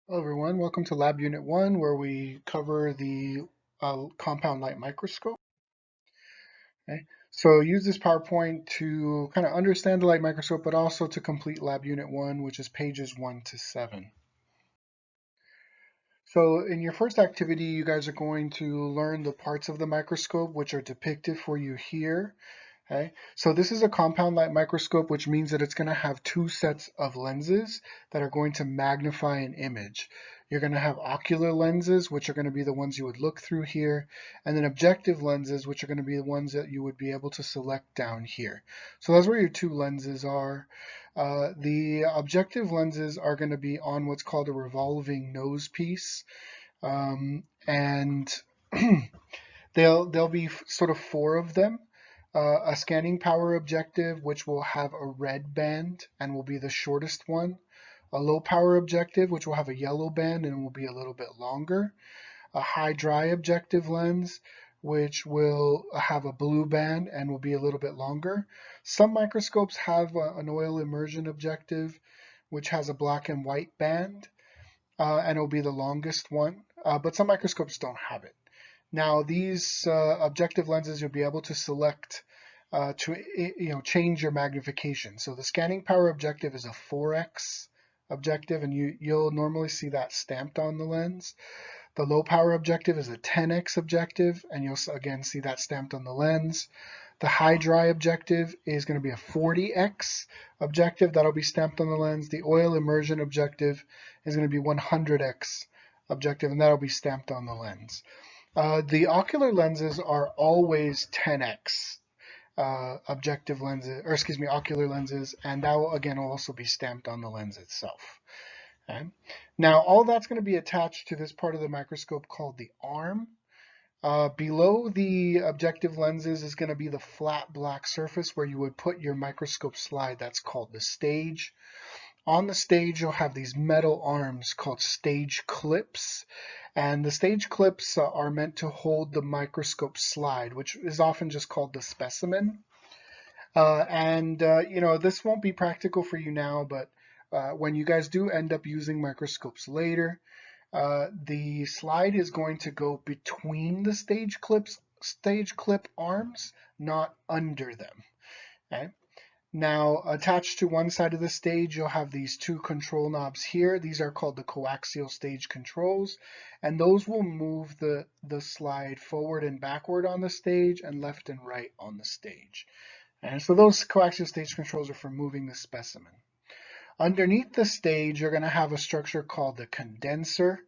Hello everyone, welcome to Lab Unit 1 where we cover the compound light microscope. Okay. So use this PowerPoint to kind of understand the light microscope, but also to complete Lab Unit 1, which is pages 1 to 7. So in your first activity, you guys are going to learn the parts of the microscope, which are depicted for you here. Okay, so this is a compound light microscope, which means that it's going to have two sets of lenses that are going to magnify an image. You're going to have ocular lenses, which are going to be the ones you would look through here, and then objective lenses, which are going to be the ones that you would be able to select down here. So that's where your two lenses are. The objective lenses are going to be on what's called a revolving nose piece, and there'll be sort of four of them. A scanning power objective, which will have a red band and will be the shortest one. A low power objective, which will have a yellow band and will be a little bit longer. A high dry objective lens, which will have a blue band and will be a little bit longer. Some microscopes have an oil immersion objective, which has a black and white band, and it will be the longest one. But some microscopes don't have it. Now these objective lenses you'll be able to select to change your magnification. So the scanning power objective is a 4x objective, and you'll normally see that stamped on the lens. The low power objective is a 10x objective, and you'll again see that stamped on the lens. The high dry objective is going to be a 40x objective, that'll be stamped on the lens. The oil immersion objective is going to be 100x objective, and that'll be stamped on the lens. The ocular lenses are always 10x objective lenses, or excuse me, ocular lenses, and that will again also be stamped on the lens itself. Okay. Now all that's going to be attached to this part of the microscope called the arm. Below the objective lenses is going to be the flat black surface where you would put your microscope slide. That's called the stage. On the stage, you'll have these metal arms called stage clips. And the stage clips are meant to hold the microscope slide, which is often just called the specimen. This won't be practical for you now, but when you guys do end up using microscopes later, the slide is going to go between the stage clip arms, not under them. Okay? Now, attached to one side of the stage, you'll have these two control knobs here. These are called the coaxial stage controls, and those will move the slide forward and backward on the stage and left and right on the stage. And so those coaxial stage controls are for moving the specimen. Underneath the stage, you're going to have a structure called the condenser.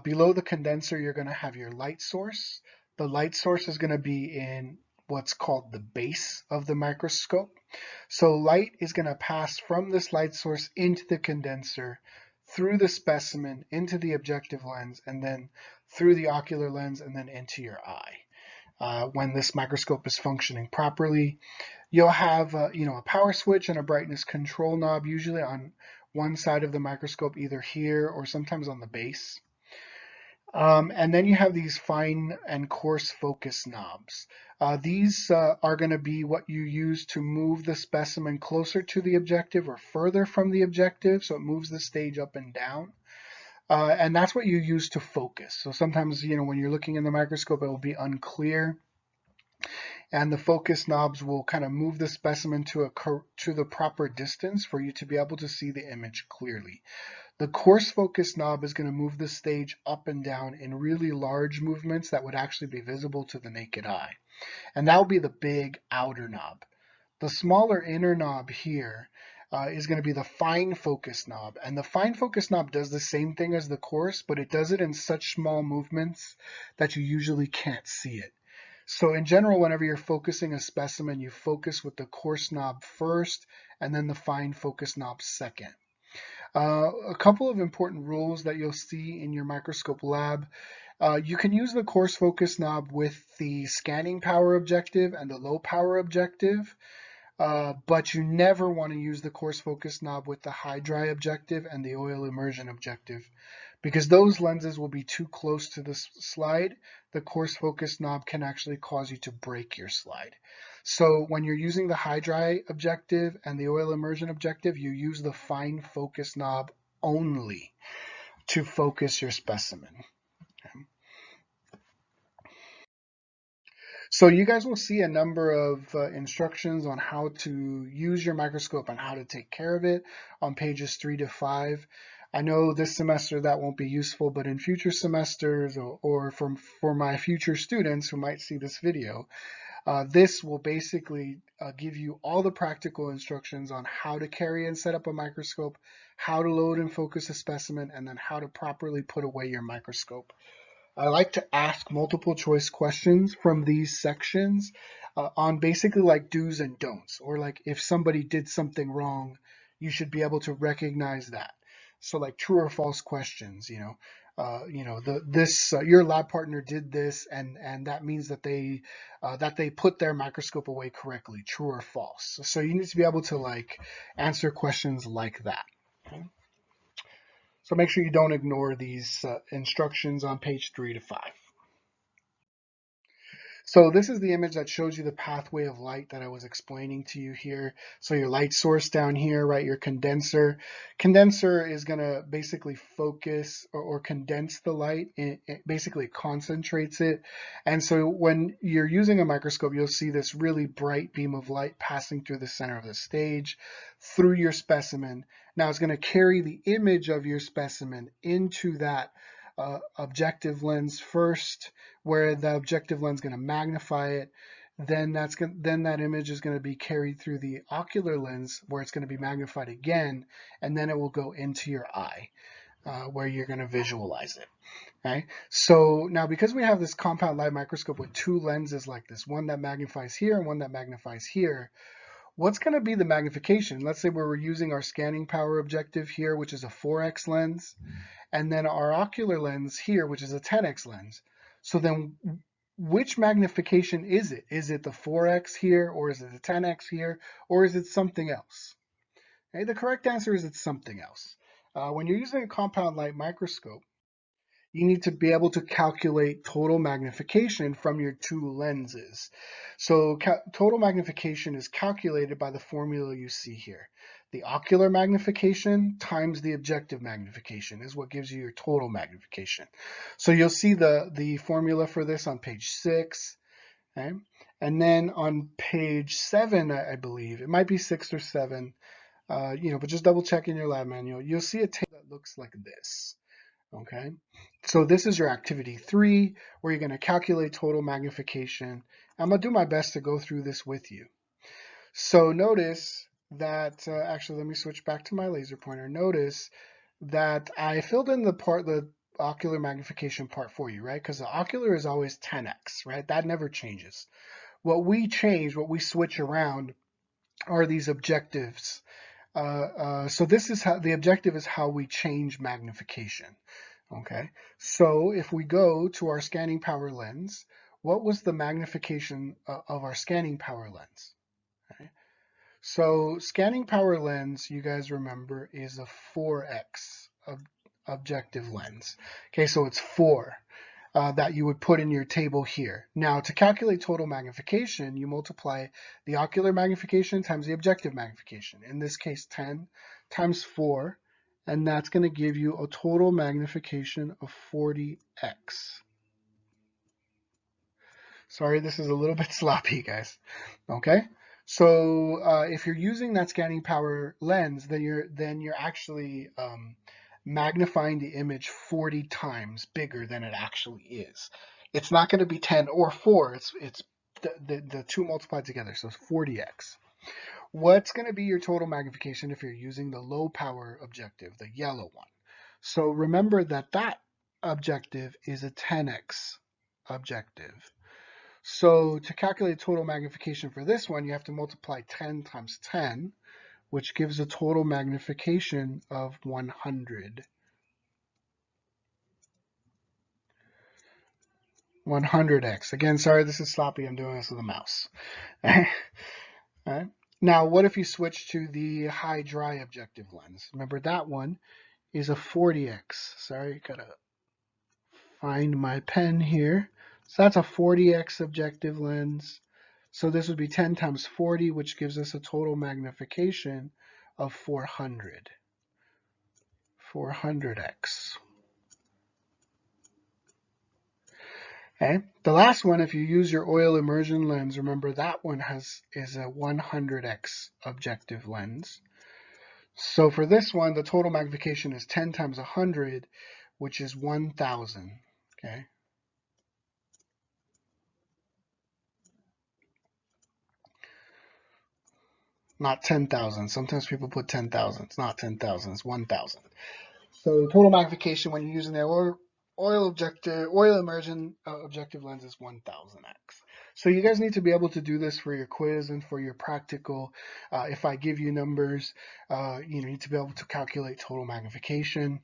Below the condenser, you're going to have your light source. The light source is going to be in what's called the base of the microscope. So light is going to pass from this light source into the condenser, through the specimen, into the objective lens, and then through the ocular lens, and then into your eye. When this microscope is functioning properly, you'll have a power switch and a brightness control knob, usually on one side of the microscope, either here or sometimes on the base. And then you have these fine and coarse focus knobs. These are going to be what you use to move the specimen closer to the objective or further from the objective, so it moves the stage up and down. And that's what you use to focus. So sometimes, when you're looking in the microscope, it will be unclear, and the focus knobs will kind of move the specimen to the proper distance for you to be able to see the image clearly. The coarse focus knob is going to move the stage up and down in really large movements that would actually be visible to the naked eye. And that will be the big outer knob. The smaller inner knob here is going to be the fine focus knob. And the fine focus knob does the same thing as the coarse, but it does it in such small movements that you usually can't see it. So in general, whenever you're focusing a specimen, you focus with the coarse knob first and then the fine focus knob second. A couple of important rules that you'll see in your microscope lab. You can use the coarse focus knob with the scanning power objective and the low power objective, but you never want to use the coarse focus knob with the high dry objective and the oil immersion objective, because those lenses will be too close to the slide. The coarse focus knob can actually cause you to break your slide. So when you're using the high dry objective and the oil immersion objective, you use the fine focus knob only to focus your specimen. So you guys will see a number of instructions on how to use your microscope and how to take care of it on pages 3 to 5. I know this semester that won't be useful, but in future semesters or for my future students who might see this video, this will basically give you all the practical instructions on how to carry and set up a microscope, how to load and focus a specimen, and then how to properly put away your microscope. I like to ask multiple choice questions from these sections on basically like do's and don'ts, or like if somebody did something wrong, you should be able to recognize that. So like true or false questions, your lab partner did this, and that means that they put their microscope away correctly, true or false. So you need to be able to like answer questions like that. Okay? So make sure you don't ignore these instructions on page 3 to 5. So this is the image that shows you the pathway of light that I was explaining to you here. So your light source down here, right, your condenser. Condenser is going to basically focus or condense the light. It basically concentrates it. And so when you're using a microscope, you'll see this really bright beam of light passing through the center of the stage, through your specimen. Now it's going to carry the image of your specimen into that objective lens first, where the objective lens is going to magnify it. Then that image is going to be carried through the ocular lens, where it's going to be magnified again, and then it will go into your eye, where you're going to visualize it. Okay? So now, because we have this compound light microscope with two lenses like this, one that magnifies here and one that magnifies here, what's going to be the magnification? Let's say we're using our scanning power objective here, which is a 4x lens, and then our ocular lens here, which is a 10x lens. So then which magnification is it? Is it the 4x here, or is it the 10x here, or is it something else? Okay, the correct answer is it's something else. When you're using a compound light microscope, you need to be able to calculate total magnification from your two lenses. So total magnification is calculated by the formula you see here. The ocular magnification times the objective magnification is what gives you your total magnification. So you'll see the formula for this on page 6. Okay? And then on page 7, I believe, it might be 6 or 7, but just double check in your lab manual. You'll see a table that looks like this. Okay, so this is your activity 3, where you're going to calculate total magnification. I'm going to do my best to go through this with you. So notice that, actually, let me switch back to my laser pointer. Notice that I filled in the ocular magnification part for you, right? Because the ocular is always 10x, right? That never changes. What we switch around are these objectives. So this is how the objective is how we change magnification. Okay, so if we go to our scanning power lens, what was the magnification of our scanning power lens? Okay. So scanning power lens, you guys remember, is a 4x objective lens. Okay, so it's 4. That you would put in your table here. Now, to calculate total magnification, you multiply the ocular magnification times the objective magnification. In this case, 10 times 4, and that's going to give you a total magnification of 40x. Sorry, this is a little bit sloppy, guys. Okay, so if you're using that scanning power lens, then you're actually magnifying the image 40 times bigger than it actually is. It's not going to be 10 or 4. It's the two multiplied together, so it's 40x. What's going to be your total magnification if you're using the low power objective, the yellow one? So remember that objective is a 10x objective. So to calculate total magnification for this one, you have to multiply 10 times 10, which gives a total magnification of 100. 100x. Again, sorry, this is sloppy. I'm doing this with a mouse. All right. Now, what if you switch to the high dry objective lens? Remember, that one is a 40x. Sorry, gotta find my pen here. So that's a 40x objective lens. So this would be 10 times 40, which gives us a total magnification of 400. 400x. Okay. The last one, if you use your oil immersion lens, remember that one is a 100x objective lens. So for this one, the total magnification is 10 times 100, which is 1,000. Okay. Not 10,000. Sometimes people put 10,000. It's not 10,000. It's 1,000. So total magnification when you're using the oil immersion objective lens is 1000x. So you guys need to be able to do this for your quiz and for your practical. If I give you numbers, you need to be able to calculate total magnification.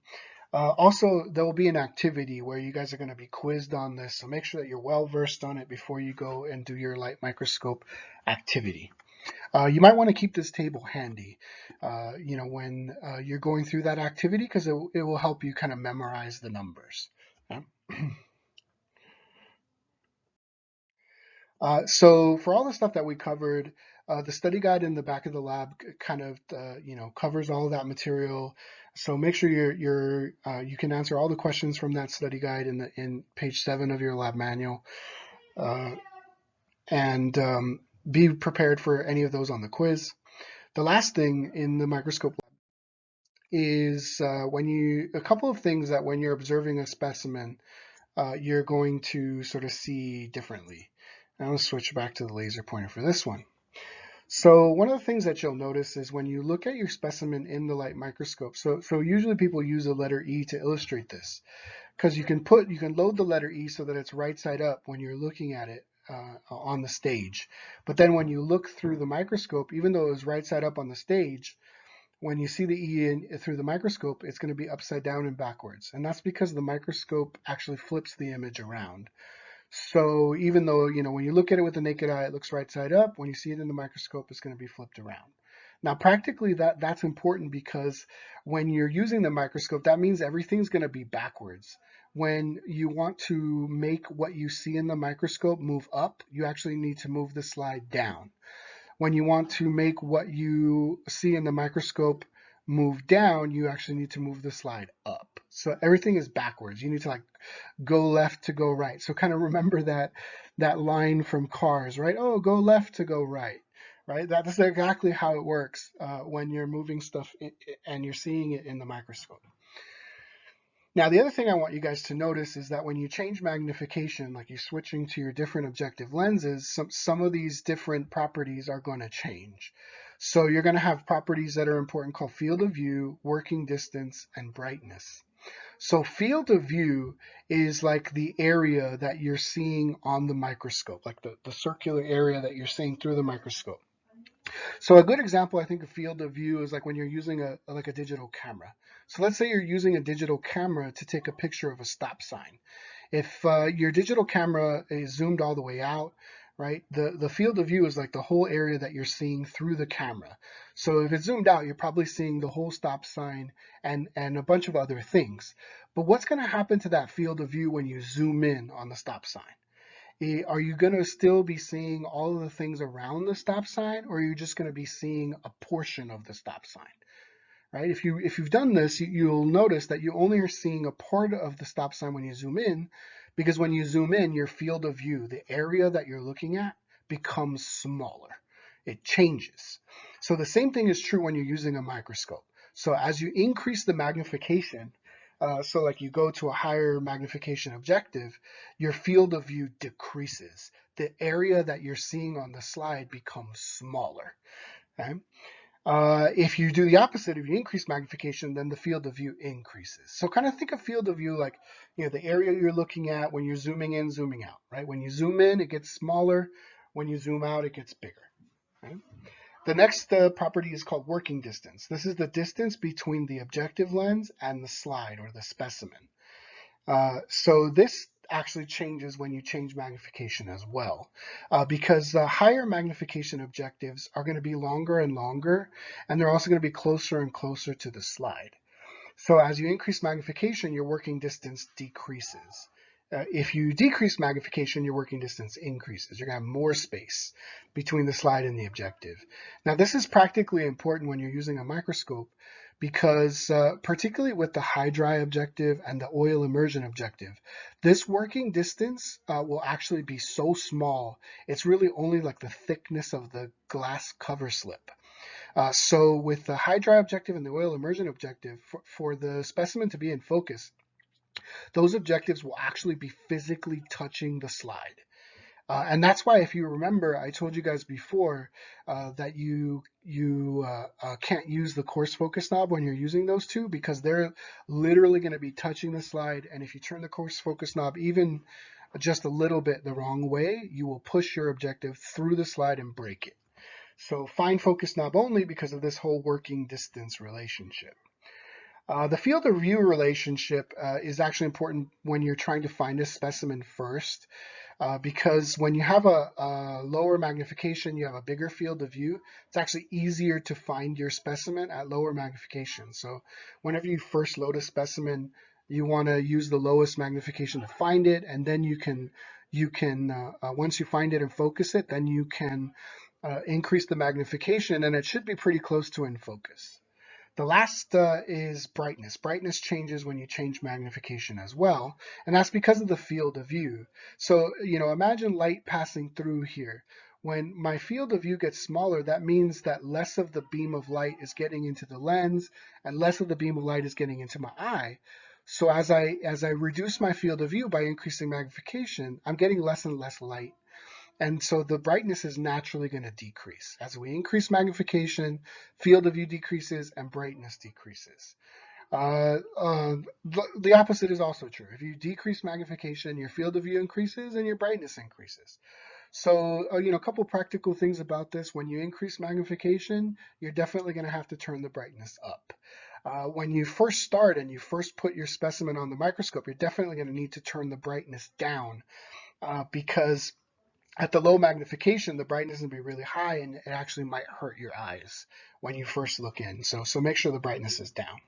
Also, there will be an activity where you guys are going to be quizzed on this, so make sure that you're well versed on it before you go and do your light microscope activity. You might want to keep this table handy, when you're going through that activity, because it will help you kind of memorize the numbers. Okay? So for all the stuff that we covered, the study guide in the back of the lab kind of covers all of that material. So make sure you can answer all the questions from that study guide in page 7 of your lab manual, and be prepared for any of those on the quiz. The last thing in the microscope lab is a couple of things that when you're observing a specimen, you're going to sort of see differently. And I'll switch back to the laser pointer for this one. So one of the things that you'll notice is when you look at your specimen in the light microscope, so usually people use a letter E to illustrate this, because you can load the letter E so that it's right side up when you're looking at it on the stage. But then when you look through the microscope, even though it was right side up on the stage, when you see the E through the microscope, it's going to be upside down and backwards. And that's because the microscope actually flips the image around. So even though, when you look at it with the naked eye, it looks right side up, when you see it in the microscope, it's going to be flipped around. Now, practically, that's important because when you're using the microscope, that means everything's going to be backwards. When you want to make what you see in the microscope move up, you actually need to move the slide down. When you want to make what you see in the microscope move down, you actually need to move the slide up. So everything is backwards. You need to go left to go right. So kind of remember that line from Cars, right? Oh, go left to go right, right? That's exactly how it works when you're moving stuff and you're seeing it in the microscope. Now, the other thing I want you guys to notice is that when you change magnification, like you're switching to your different objective lenses, some of these different properties are going to change. So you're going to have properties that are important called field of view, working distance, and brightness. So field of view is like the area that you're seeing on the microscope, like the circular area that you're seeing through the microscope. So a good example, I think, of field of view is like when you're using a digital camera. So let's say you're using a digital camera to take a picture of a stop sign. If your digital camera is zoomed all the way out, right, the field of view is like the whole area that you're seeing through the camera. So if it's zoomed out, you're probably seeing the whole stop sign and a bunch of other things. But what's going to happen to that field of view when you zoom in on the stop sign? Are you going to still be seeing all of the things around the stop sign, or are you just going to be seeing a portion of the stop sign? Right? If you've done this, you'll notice that you only are seeing a part of the stop sign when you zoom in, because when you zoom in, your field of view, the area that you're looking at, becomes smaller. It changes. So the same thing is true when you're using a microscope. So as you increase the magnification, so like you go to a higher magnification objective, your field of view decreases. The area that you're seeing on the slide becomes smaller. Okay? If you do the opposite, if you increase magnification, then the field of view increases. So kind of think of field of view like, the area you're looking at when you're zooming in, zooming out, right? When you zoom in, it gets smaller. When you zoom out, it gets bigger. Right? The next property is called working distance. This is the distance between the objective lens and the slide or the specimen. So this actually changes when you change magnification as well, because the higher magnification objectives are going to be longer and longer, and they're also going to be closer and closer to the slide. So as you increase magnification, your working distance decreases. If you decrease magnification, your working distance increases. You're going to have more space between the slide and the objective. Now, this is practically important when you're using a microscope, because particularly with the high-dry objective and the oil immersion objective, this working distance will actually be so small. It's really only like the thickness of the glass cover slip. So with the high-dry objective and the oil immersion objective, for the specimen to be in focus, those objectives will actually be physically touching the slide. And that's why, if you remember, I told you guys before that you can't use the coarse focus knob when you're using those two, because they're literally going to be touching the slide. And if you turn the coarse focus knob even just a little bit the wrong way, you will push your objective through the slide and break it. So fine focus knob only because of this whole working distance relationship. The field of view relationship is actually important when you're trying to find a specimen first. Because when you have a lower magnification, you have a bigger field of view, it's actually easier to find your specimen at lower magnification. So whenever you first load a specimen, you want to use the lowest magnification to find it, and then you can once you find it and focus it, then you can increase the magnification, and it should be pretty close to in focus. The last is brightness. Brightness changes when you change magnification as well, and that's because of the field of view. So, imagine light passing through here. When my field of view gets smaller, that means that less of the beam of light is getting into the lens, and less of the beam of light is getting into my eye. So as I reduce my field of view by increasing magnification, I'm getting less and less light. And so the brightness is naturally going to decrease. As we increase magnification, field of view decreases and brightness decreases. The opposite is also true. If you decrease magnification, your field of view increases and your brightness increases. So, a couple practical things about this. When you increase magnification, you're definitely going to have to turn the brightness up. When you first start and you first put your specimen on the microscope, you're definitely going to need to turn the brightness down because at the low magnification, the brightness is going to be really high, and it actually might hurt your eyes when you first look in. So make sure the brightness is down.